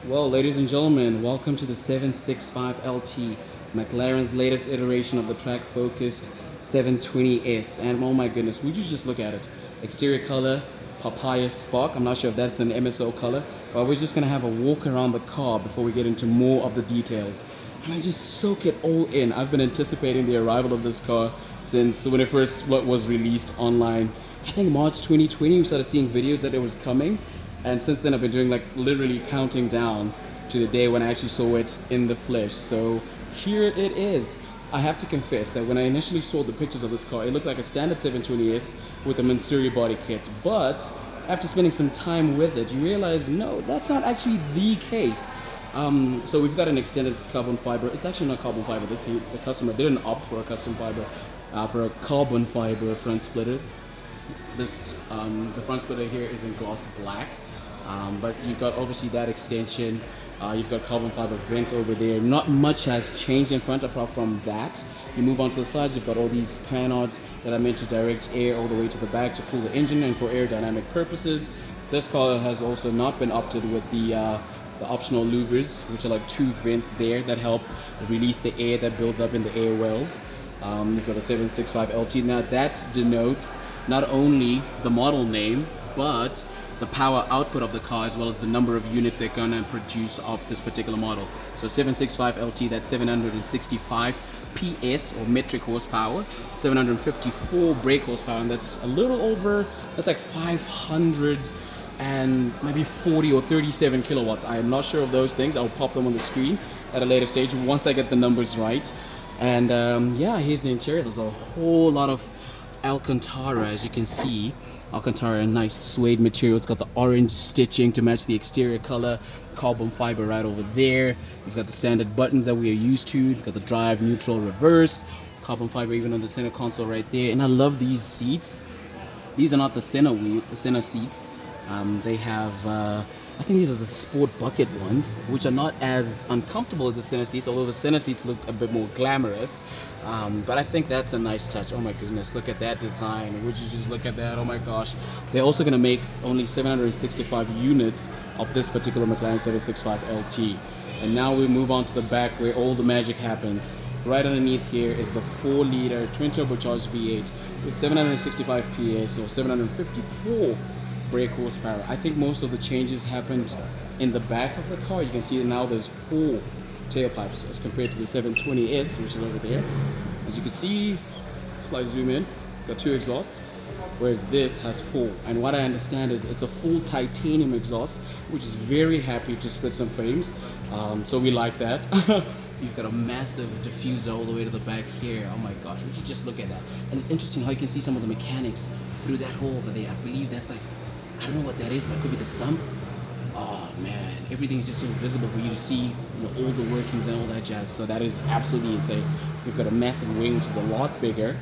Well, ladies and gentlemen, welcome to the 765LT, McLaren's latest iteration of the track-focused 720S. And oh my goodness, would you just look at it? Exterior color, Papaya Spark. I'm not sure if that's an MSO color, but we're just gonna have a walk around the car before we get into more of the details. And I just soak it all in. I've been anticipating the arrival of this car since when it first was released online. I think March 2020, we started seeing videos that it was coming. And since then I've been doing like literally counting down to the day when I actually saw it in the flesh. So here it is. I have to confess that when I initially saw the pictures of this car, it looked like a standard 720S with a Mansuri body kit. But after spending some time with it, you realize, no, that's not actually the case. So we've got an extended carbon fiber. It's actually not carbon fiber. The customer didn't opt for a custom fiber, for a carbon fiber front splitter. The front splitter here is in gloss black. But you've got obviously that extension, you've got carbon fiber vents over there. Not much has changed in front apart from that. You move on to the sides, you've got all these canards that are meant to direct air all the way to the back to cool the engine and for aerodynamic purposes. This car has also not been opted with the optional louvers, which are like two vents there that help release the air that builds up in the air wells. You've got a 765LT. Now that denotes not only the model name, but the power output of the car as well as the number of units they're gonna produce of this particular model. So 765LT, that's 765 PS or metric horsepower, 754 brake horsepower, and that's a little over, that's like 500 and maybe 40 or 37 kilowatts. I am not sure of those things. I'll pop them on the screen at a later stage once I get the numbers right. And yeah, here's the interior. There's a whole lot of Alcantara, as you can see. Alcantara, nice suede material. It's got the orange stitching to match the exterior color, carbon fiber right over there. You've got the standard buttons that we are used to. You've got the drive, neutral, reverse, carbon fiber even on the center console right there. And I love these seats. These are not the center seats. They have, I think these are the sport bucket ones, which are not as uncomfortable as the center seats, although the center seats look a bit more glamorous. But I think that's a nice touch. Oh my goodness, look at that design. Would you just look at that? Oh my gosh. They're also gonna make only 765 units of this particular McLaren 765LT. And now we move on to the back where all the magic happens. Right underneath here is the 4-liter twin turbocharged V8 with 765 PS or 754 brake horsepower. I think most of the changes happened in the back of the car. You can see now there's 4 tailpipes as compared to the 720S, which is over there. As you can see, slight zoom in, it's got 2 exhausts, whereas this has 4. And what I understand is it's a full titanium exhaust, which is very happy to split some frames. So we like that. You've got a massive diffuser all the way to the back here. Oh my gosh, would you just look at that? And it's interesting how you can see some of the mechanics through that hole over there. I believe that's like, I don't know what that is, but it could be the sump. Oh man, everything is just so visible for you to see, all the workings and all that jazz. So that is absolutely insane. We've got a massive wing, which is a lot bigger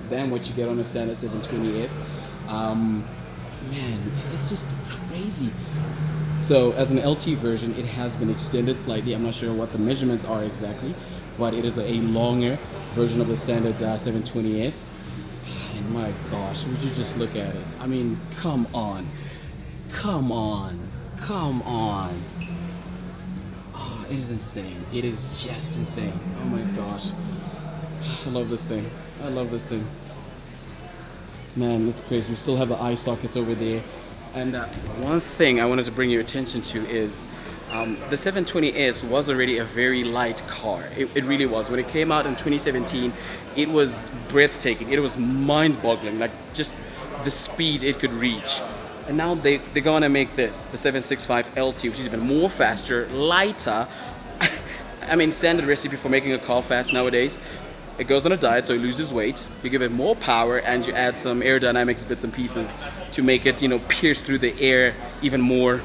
than what you get on a standard 720S. Man, it's just crazy. So as an LT version, it has been extended slightly. I'm not sure what the measurements are exactly, but it is a longer version of the standard 720S. And my gosh, would you just look at it? I mean, come on. Come on. Come on. Oh, it is insane. It is just insane. Oh my gosh. I love this thing. I love this thing. Man, it's crazy. We still have the eye sockets over there. And one thing I wanted to bring your attention to is the 720S was already a very light car. It really was. When it came out in 2017, it was breathtaking. It was mind-boggling, like just the speed it could reach. And now they're gonna make this, the 765LT, which is even more faster, lighter. I mean, standard recipe for making a car fast nowadays. It goes on a diet, so it loses weight. You give it more power, and you add some aerodynamics bits and pieces to make it, pierce through the air even more,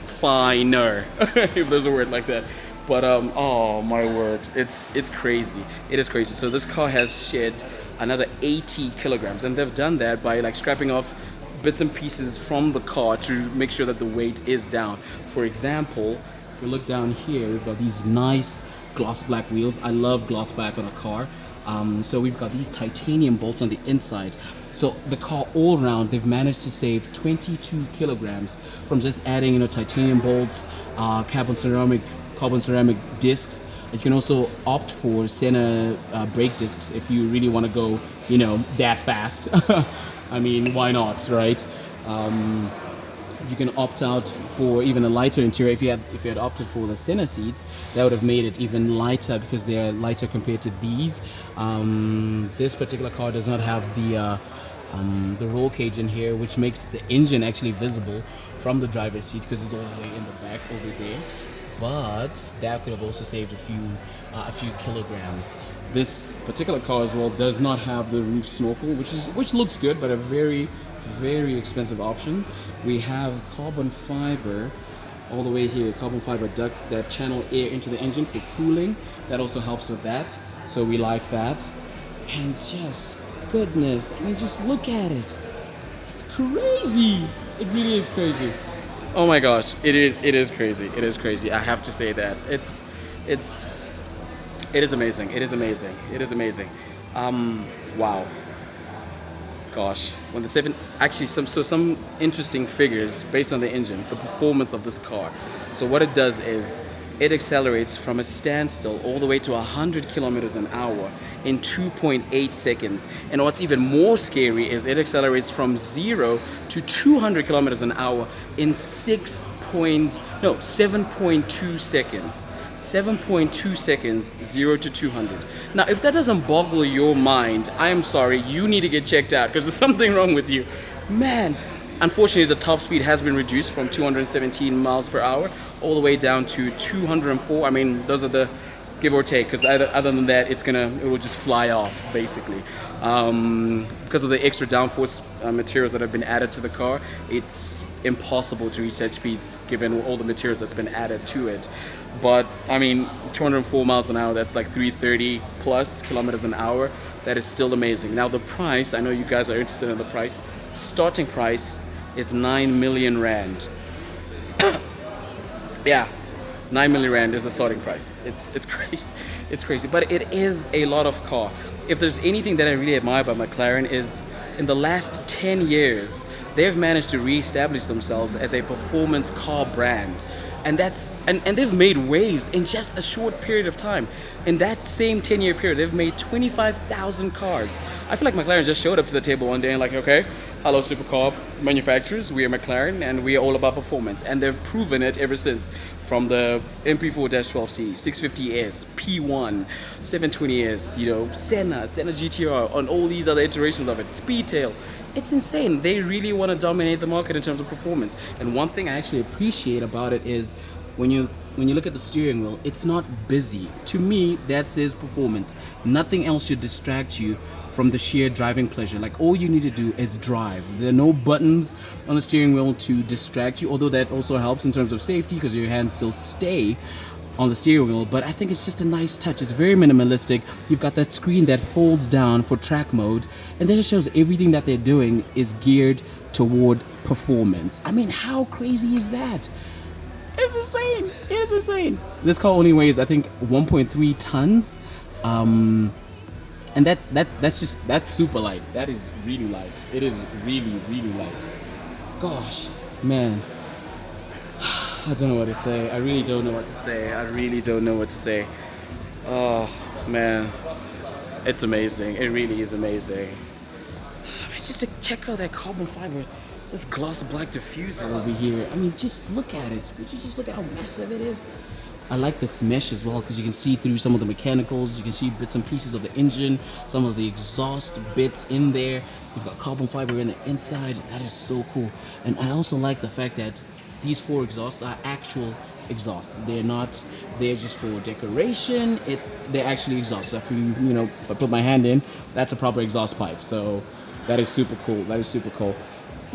finer, if there's a word like that. But oh my word, it's crazy. It is crazy. So this car has shed another 80 kilograms, and they've done that by like scrapping off bits and pieces from the car to make sure that the weight is down. For example, if we look down here, we've got these nice gloss black wheels. I love gloss black on a car. So we've got these titanium bolts on the inside. So the car all round, they've managed to save 22 kilograms from just adding, titanium bolts, carbon ceramic discs. You can also opt for center brake discs if you really want to go, that fast. I mean, why not, right? You can opt out for even a lighter interior. If you had opted for the center seats, that would have made it even lighter because they're lighter compared to these. This particular car does not have the roll cage in here, which makes the engine actually visible from the driver's seat because it's all the way in the back over there. But that could have also saved a few kilograms. This particular car as well does not have the roof snorkel, which looks good, but a very, very expensive option. We have carbon fiber all the way here, carbon fiber ducts that channel air into the engine for cooling. That also helps with that, so we like that. And just goodness, I mean, just look at it. It's crazy. It really is crazy. Oh my gosh, it is crazy. It is crazy. I have to say that. It is amazing. It is amazing. It is amazing. Wow. Gosh, when the some interesting figures based on the engine, the performance of this car. So what it does is it accelerates from a standstill all the way to 100 kilometers an hour in 2.8 seconds. And what's even more scary is it accelerates from 0 to 200 kilometers an hour in 7.2 seconds. 7.2 seconds, 0 to 200. Now, if that doesn't boggle your mind, I am sorry, you need to get checked out because there's something wrong with you. Man, unfortunately, the top speed has been reduced from 217 miles per hour all the way down to 204. I mean, those are the give or take, because other than that, it will just fly off, basically. Because of the extra downforce materials that have been added to the car, it's impossible to reach that speeds given all the materials that's been added to it. But I mean, 204 miles an hour, that's like 330 plus kilometers an hour. That is still amazing. Now the price, I know you guys are interested in the price. Starting price is 9 million rand. Yeah, 9 million rand is the starting price. It's crazy. It's crazy, but it is a lot of car. If there's anything that I really admire about McLaren is in the last 10 years, they've managed to re-establish themselves as a performance car brand. And they've made waves in just a short period of time. In that same 10-year period, they've made 25,000 cars. I feel like McLaren just showed up to the table one day and like, okay, hello supercar manufacturers, we are McLaren and we are all about performance. And they've proven it ever since, from the MP4-12C, 650S, P1, 720S, Senna GTR, on all these other iterations of it, Speedtail. It's insane. They really want to dominate the market in terms of performance. And one thing I actually appreciate about it is when you look at the steering wheel, it's not busy. To me, that says performance. Nothing else should distract you from the sheer driving pleasure. Like, all you need to do is drive. There are no buttons on the steering wheel to distract you, although that also helps in terms of safety because your hands still stay on the steering wheel. But I think it's just a nice touch. It's very minimalistic. You've got that screen that folds down for track mode, and then it shows everything that they're doing is geared toward performance. I mean, how crazy is that? It's insane. It's insane. This car only weighs, I think, 1.3 tons, and that's super light. That is really light. It is really, really light. Gosh, man, I don't know what to say. I really don't know what to say. I really don't know what to say. Oh man, it's amazing. It really is amazing. Just to check out that carbon fiber, this gloss black diffuser over here. I mean, just look at it. Would you just look at how massive it is? I like this mesh as well because you can see through some of the mechanicals. You can see bits and pieces of the engine, some of the exhaust bits in there. You've got carbon fiber in the inside. That is so cool. And I also like the fact that these 4 exhausts are actual exhausts. They're just for decoration. They're actually exhausts. So if I put my hand in, that's a proper exhaust pipe. So that is super cool. That is super cool.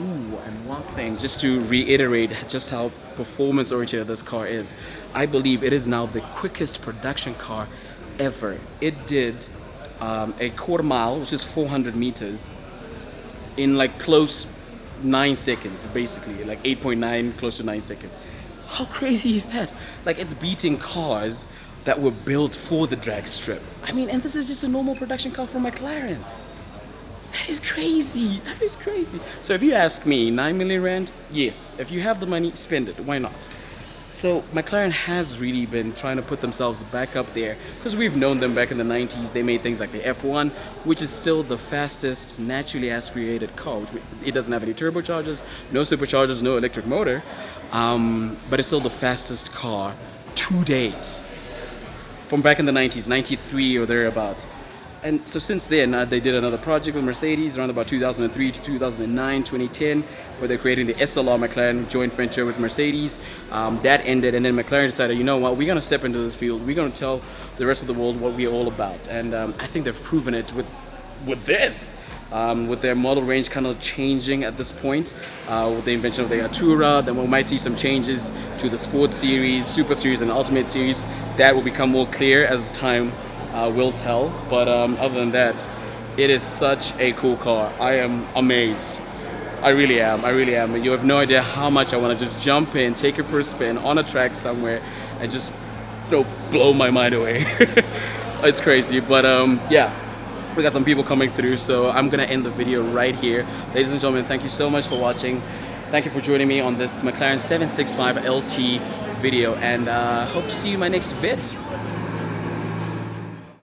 Ooh, and one thing, just to reiterate just how performance oriented this car is, I believe it is now the quickest production car ever. It did a quarter mile, which is 400 meters, in like close 9 seconds, basically, like 8.9, close to 9 seconds. How crazy is that? Like, it's beating cars that were built for the drag strip. I mean, and this is just a normal production car from McLaren. That is crazy. That is crazy. So if you ask me, 9 million rand, yes. If you have the money, spend it. Why not? So McLaren has really been trying to put themselves back up there because we've known them back in the 90s. They made things like the F1, which is still the fastest naturally aspirated car. It doesn't have any turbochargers, no superchargers, no electric motor, but it's still the fastest car to date from back in the 90s, 93 or thereabouts. And so since then, they did another project with Mercedes around about 2003 to 2009, 2010, where they're creating the SLR McLaren joint venture with Mercedes. That ended, and then McLaren decided, you know what, we're going to step into this field. We're going to tell the rest of the world what we're all about. And I think they've proven it with this. With their model range kind of changing at this point, with the invention of the Artura, then we might see some changes to the Sports Series, Super Series, and Ultimate Series. That will become more clear as time will tell. But other than that, it is such a cool car. I am amazed. I really am. I really am. You have no idea how much I want to just jump in, take it for a spin on a track somewhere, and just blow my mind away. It's crazy, but yeah. We got some people coming through, so I'm gonna end the video right here. Ladies and gentlemen, thank you so much for watching. Thank you for joining me on this McLaren 765LT video, and hope to see you in my next vid.